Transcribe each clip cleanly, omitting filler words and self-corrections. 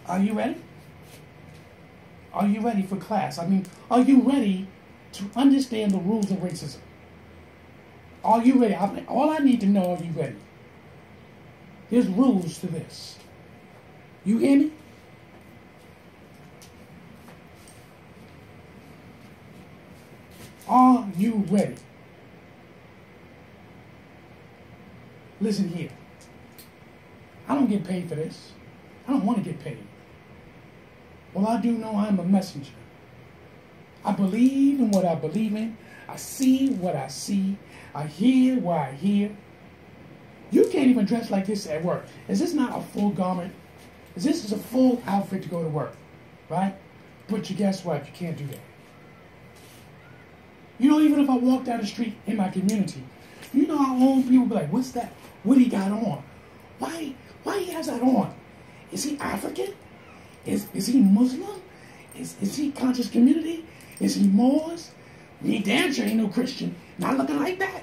Are you ready? Are you ready for class? I mean, are you ready to understand the rules of racism? Are you ready? All I need to know, are you ready? There's rules to this. You hear me? Are you ready? Listen here. I don't get paid for this. I don't want to get paid. Well, I do know I'm a messenger. I believe in what I believe in. I see what I see. I hear what I hear. You can't even dress like this at work. Is this not a full garment? Is this a full outfit to go to work? Right? But guess what? You can't do that. You know, even if I walk down the street in my community, you know, our own people be like, what's that? What he got on? Why he has that on? Is he African? Is he Muslim? Is he conscious community? Is he Moors? He damn sure ain't no Christian. Not looking like that.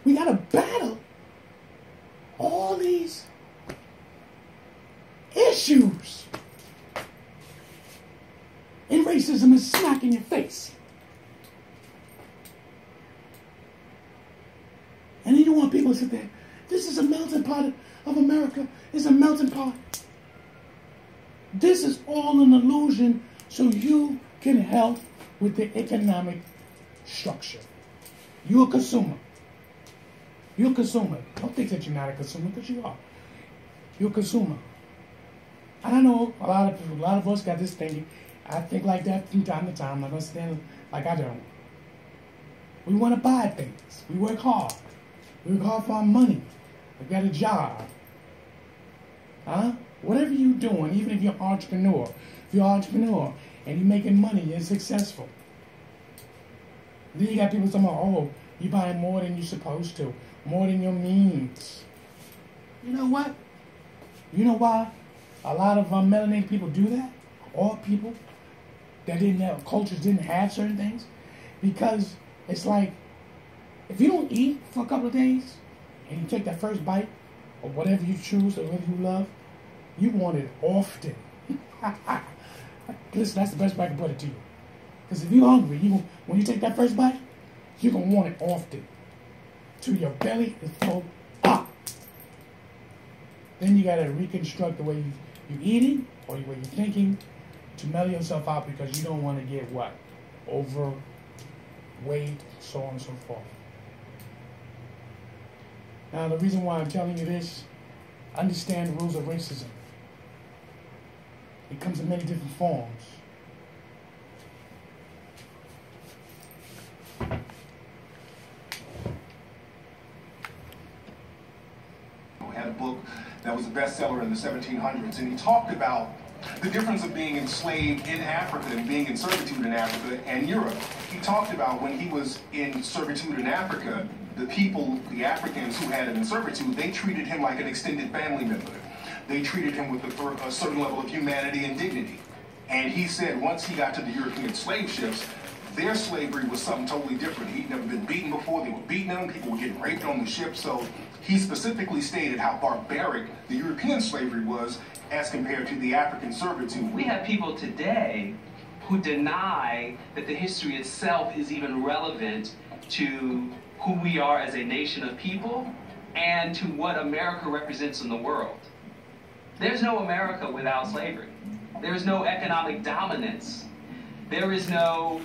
We got to battle all these issues. And racism is smack in your face. And then you want people to sit there, this is a melting pot of America. It's a melting pot. This is all an illusion so you can help with the economic structure. You're a consumer. You're a consumer. Don't think that you're not a consumer, because you are. You're a consumer. And I know a lot of us got this thinking. I think like that from time to time. I'm not going to stand like I don't. We want to buy things. We work hard. We work hard for our money. We got a job. Huh? Whatever you're doing, even if you're an entrepreneur, and you're making money, you're successful. Then you got people saying, oh, you're buying more than you're supposed to, more than your means. You know what? You know why a lot of melanated people do that? All people that didn't have, cultures didn't have certain things? Because it's like, if you don't eat for a couple of days, and you take that first bite, or whatever you choose, or whatever you love, you want it often. Listen, that's the best way I can put it to you. Because if you're hungry, when you take that first bite, you're going to want it often. Till your belly is full up. Then you got to reconstruct the way you're eating, or the way you're thinking, to mellow yourself out, because you don't want to get what? Overweight, so on and so forth. Now, the reason why I'm telling you this, understand the rules of racism. It comes in many different forms. We had a book that was a bestseller in the 1700s, and he talked about the difference of being enslaved in Africa and being in servitude in Africa and Europe. He talked about when he was in servitude in Africa, the people, the Africans who had him in servitude, they treated him like an extended family member. They treated him with a certain level of humanity and dignity. And he said once he got to the European slave ships, their slavery was something totally different. He'd never been beaten before. They were beating him. People were getting raped on the ship. So he specifically stated how barbaric the European slavery was as compared to the African servitude. We have people today who deny that the history itself is even relevant to who we are as a nation of people and to what America represents in the world. There's no America without slavery. There's no economic dominance. There is no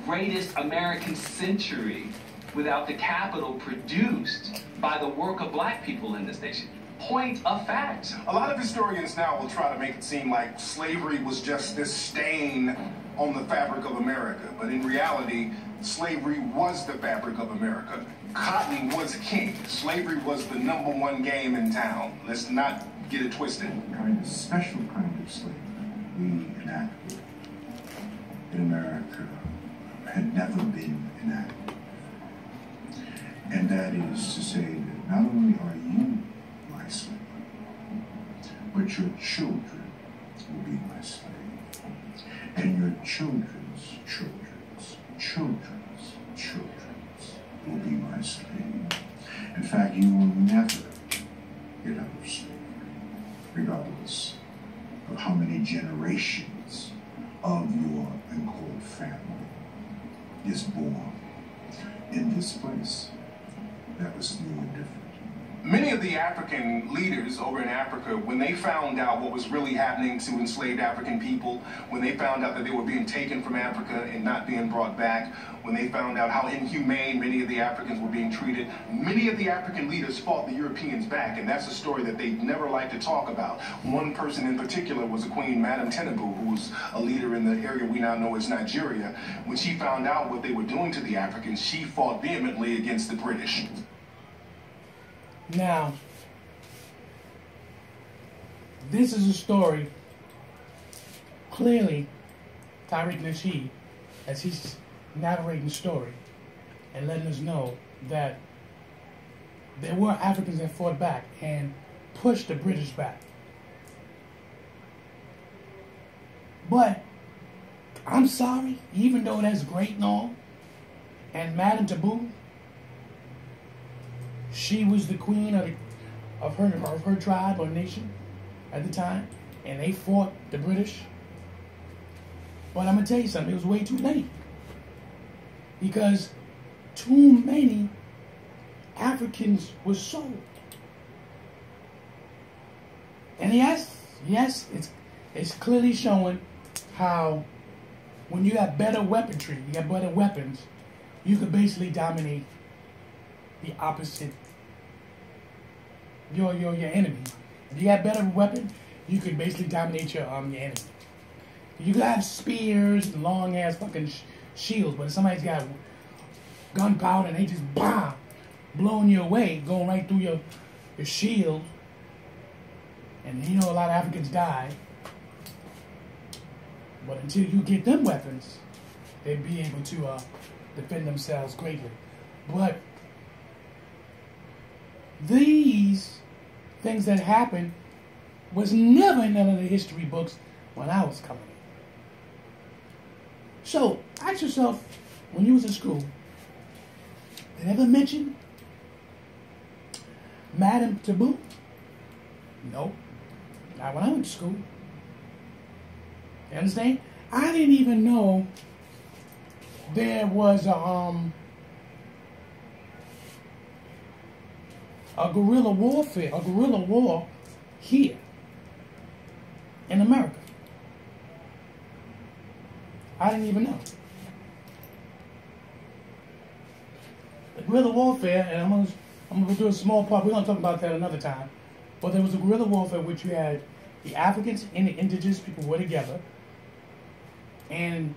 greatest American century without the capital produced by the work of black people in this nation. Point of fact. A lot of historians now will try to make it seem like slavery was just this stain on the fabric of America. But in reality, slavery was the fabric of America. Cotton was king. Slavery was the #1 game in town. Let's not get it twisted. A special kind of slavery we enacted in America had never been enacted. And that is to say that not only are you my slave, but your children will be my slave. And your children's children's children's children's will be my slave. In fact, you will never regardless of how many generations of your unquote family is born in this place that was new and different. Many of the African leaders over in Africa, when they found out what was really happening to enslaved African people, when they found out that they were being taken from Africa and not being brought back, when they found out how inhumane many of the Africans were being treated, many of the African leaders fought the Europeans back, and that's a story that they never like to talk about. One person in particular was a queen, Madame Tinubu, who was a leader in the area we now know as Nigeria. When she found out what they were doing to the Africans, she fought vehemently against the British. Now, this is a story, clearly, Tariq Nasheed, as he's narrating the story and letting us know that there were Africans that fought back and pushed the British back. But, I'm sorry, even though that's great and all, and Madame Tinubu, she was the queen of her tribe or nation at the time, and they fought the British. But I'm going to tell you something, it was way too late. Because too many Africans were sold. And yes, it's clearly showing how when you have better weaponry, you have better weapons, you could basically dominate the opposite, your enemy. If you have better weapon, you could basically dominate your enemy. You could have spears and long ass fucking shields, but if somebody's got gunpowder and they just blowing you away, going right through your shield, and you know a lot of Africans die. But until you get them weapons, they'd be able to defend themselves greatly. But these things that happened was never in none of the history books when I was coming in. So, ask yourself, when you was in school, did they ever mention Madame Tinubu? Nope. Not when I went to school. You understand? I didn't even know there was a guerrilla war here in America. I didn't even know. The guerrilla warfare, and I'm gonna do a small part, we're gonna talk about that another time. But there was a guerrilla warfare which you had the Africans and the indigenous people were together. And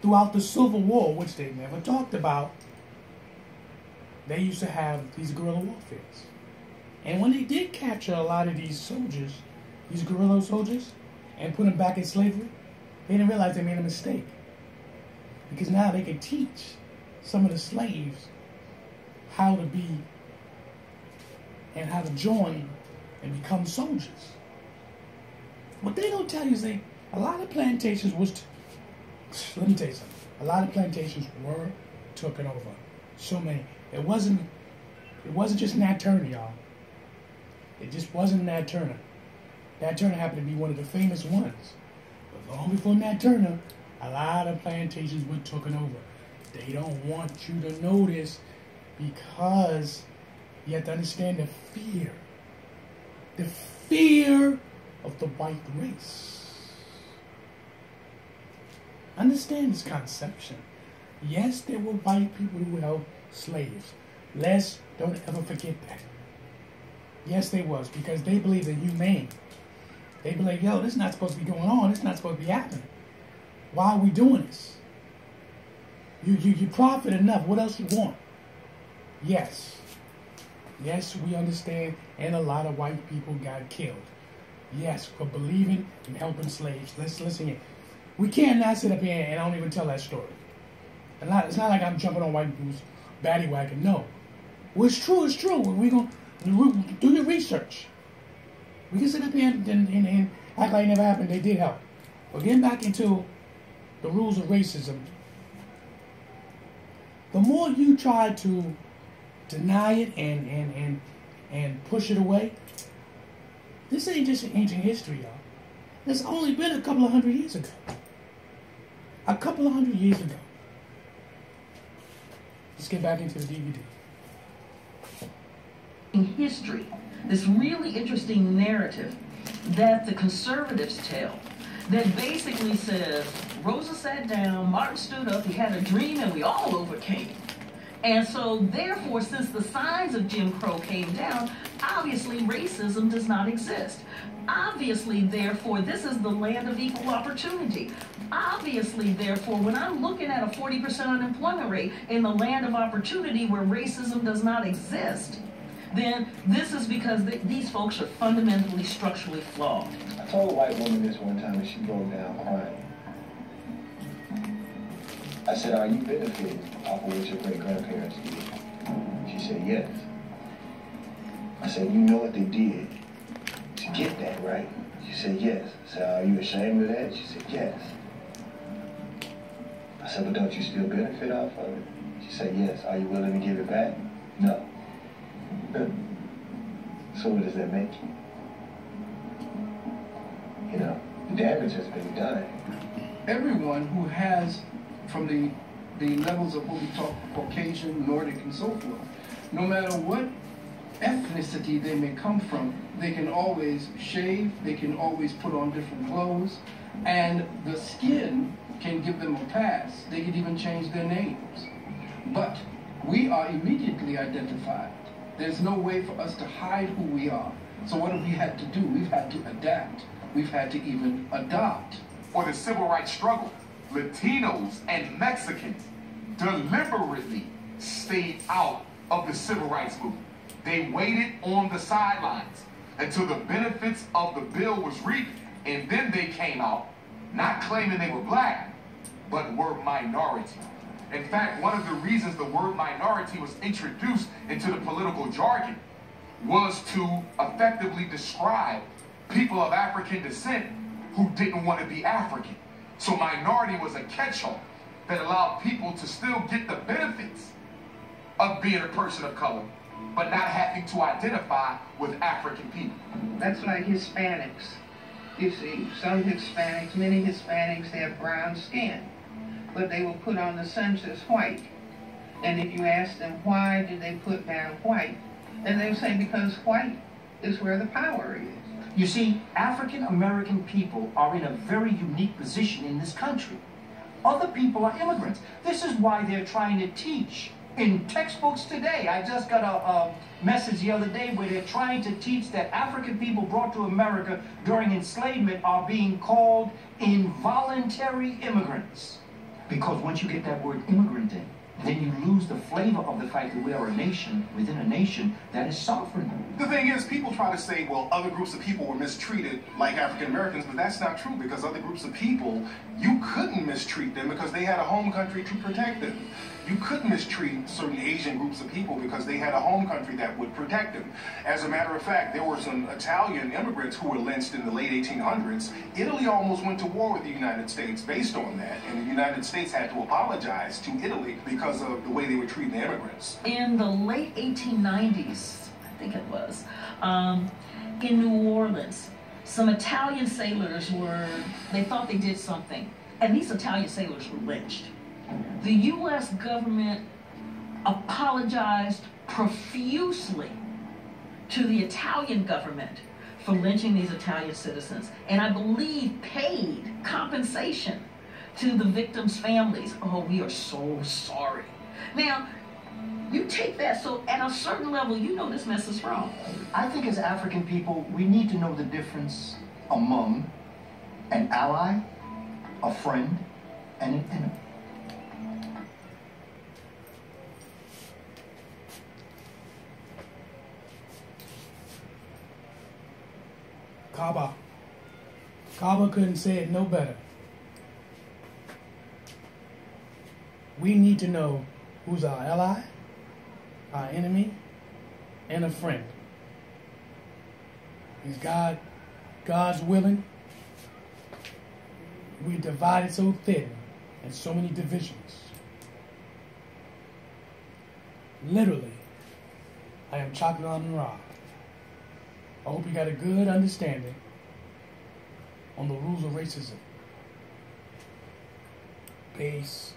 throughout the Civil War, which they never talked about, they used to have these guerrilla warfares. And when they did capture a lot of these soldiers, these guerrilla soldiers, and put them back in slavery, they didn't realize they made a mistake. Because now they can teach some of the slaves how to be and how to join and become soldiers. What they don't tell you is a lot of plantations was, let me tell you something, a lot of plantations were taken over. So many. It wasn't just Nat Turner, y'all. It just wasn't Nat Turner. Nat Turner happened to be one of the famous ones. But long before Nat Turner, a lot of plantations were taken over. They don't want you to know this because you have to understand the fear. The fear of the white race. Understand this conception. Yes, there were white people who held slaves. Don't ever forget that. Yes, they was, because they believed in humane. They believed, yo, this is not supposed to be going on. This is not supposed to be happening. Why are we doing this? You profit enough. What else you want? Yes. Yes, we understand, and a lot of white people got killed. Yes, for believing and helping slaves. Let's listen here. We can't not sit up here and I don't even tell that story. It's not like I'm jumping on white people's baddie wagon. No. What's true is true. We're going to do your research. We can sit up here and act like it never happened. They did help. But getting back into the rules of racism, the more you try to deny it and push it away, This ain't just ancient history, y'all. It's only been a couple of 100 years ago. A couple of 100 years ago. Let's get back into the DVD. In history, this really interesting narrative that the conservatives tell that basically says Rosa sat down, Martin stood up, he had a dream, and we all overcame. And so, therefore, since the signs of Jim Crow came down, obviously racism does not exist. Obviously, therefore, this is the land of equal opportunity. Obviously, therefore, when I'm looking at a 40% unemployment rate in the land of opportunity where racism does not exist, then this is because these folks are fundamentally structurally flawed. I told a white woman this one time and she broke down crying. I said, are you benefiting off of what your great-grandparents did? She said, yes. I said, you know what they did to get that, right? She said, yes. I said, are you ashamed of that? She said, yes. I said, but don't you still benefit off of it? She said, yes. Are you willing to give it back? No. So what does that make you? You know, the damage has been done. Everyone who has, from the levels of what we talk, Caucasian, Nordic, and so forth, no matter what ethnicity they may come from, they can always shave, they can always put on different clothes, and the skin can give them a pass. They can even change their names. But we are immediately identified. There's no way for us to hide who we are. So what have we had to do? We've had to adapt. We've had to even adopt. For the civil rights struggle, Latinos and Mexicans deliberately stayed out of the civil rights movement. They waited on the sidelines until the benefits of the bill was reaped, and then they came out, not claiming they were black, but were minority. In fact, one of the reasons the word minority was introduced into the political jargon was to effectively describe people of African descent who didn't want to be African. So minority was a catch-all that allowed people to still get the benefits of being a person of color, but not having to identify with African people. That's like Hispanics. You see, some Hispanics, many Hispanics have brown skin, but they will put on the census white. And if you ask them why did they put down white, and they'll say because white is where the power is. You see, African American people are in a very unique position in this country. Other people are immigrants. This is why they're trying to teach in textbooks today. I just got a message the other day where they're trying to teach that African people brought to America during enslavement are being called involuntary immigrants. Because once you get that word immigrant in, then you lose the flavor of the fact that we are a nation within a nation that is sovereign. The thing is, people try to say, well, other groups of people were mistreated like African Americans, but that's not true, because other groups of people, you couldn't mistreat them because they had a home country to protect them. You couldn't mistreat certain Asian groups of people because they had a home country that would protect them. As a matter of fact, there were some Italian immigrants who were lynched in the late 1800s. Italy almost went to war with the United States based on that, and the United States had to apologize to Italy because of the way they were treating the immigrants. In the late 1890s, I think it was, in New Orleans, some Italian sailors they thought they did something, and these Italian sailors were lynched. The U.S. government apologized profusely to the Italian government for lynching these Italian citizens, and I believe paid compensation to the victims' families. Oh, we are so sorry. Now, you take that, so at a certain level, you know this mess is wrong. I think as African people, we need to know the difference among an ally, a friend, and an enemy. Kaba couldn't say it no better. We need to know who's our ally, our enemy, and a friend. Is God's willing? We're divided so thin and so many divisions. Literally, I am chocolate AMUN-RA. I hope you got a good understanding on the rules of racism. Peace.